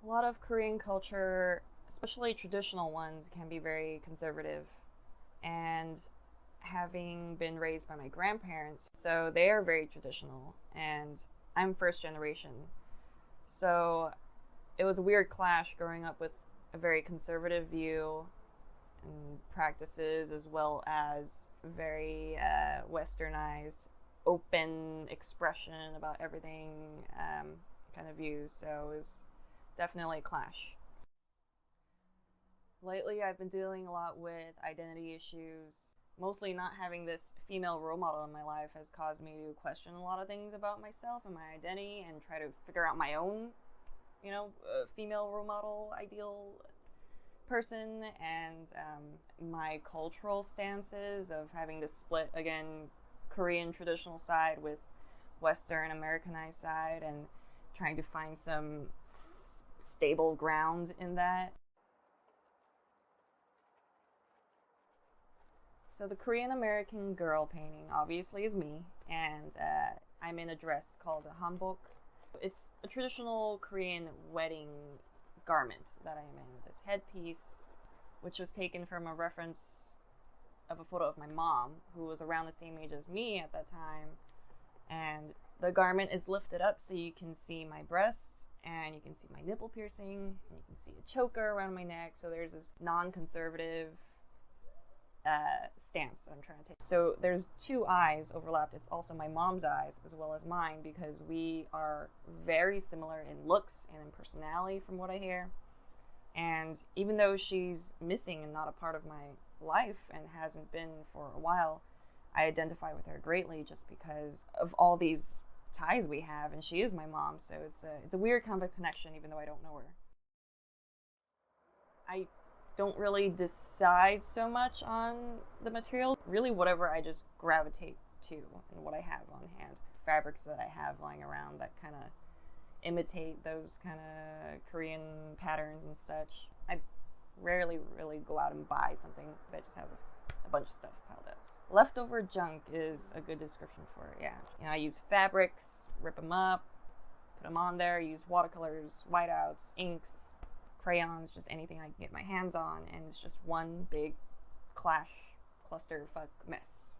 A lot of Korean culture, especially traditional ones, can be very conservative. And having been raised by my grandparents, so they are very traditional, and I'm first generation. So it was a weird clash growing up with a very conservative view and practices, as well as very westernized, open expression about everything kind of views. So it was definitely a clash. Lately, I've been dealing a lot with identity issues. Mostly not having this female role model in my life has caused me to question a lot of things about myself and my identity and try to figure out my own, female role model ideal person, and my cultural stances of having this split again, Korean traditional side with Western Americanized side, and trying to find some stable ground in that. So the Korean American girl painting obviously is me, and I'm in a dress called a hanbok. It's a traditional Korean wedding garment that I am in. This headpiece, which was taken from a reference of a photo of my mom, who was around the same age as me at that time. And the garment is lifted up so you can see my breasts, and you can see my nipple piercing, and you can see a choker around my neck. So there's this non-conservative stance that I'm trying to take. So there's two eyes overlapped. It's also my mom's eyes as well as mine, because we are very similar in looks and in personality from what I hear. And even though she's missing and not a part of my life and hasn't been for a while, I identify with her greatly just because of all these ties we have, and she is my mom. So it's a weird kind of a connection, even though I don't know her. I don't really decide so much on the material. Really, whatever I just gravitate to and what I have on hand. Fabrics that I have lying around that kind of imitate those kind of Korean patterns and such. I rarely really go out and buy something because I just have a bunch of stuff piled up. Leftover junk is a good description for it, yeah. I use fabrics, rip them up, put them on there, use watercolors, whiteouts, inks, crayons, just anything I can get my hands on, and it's just one big clusterfuck mess.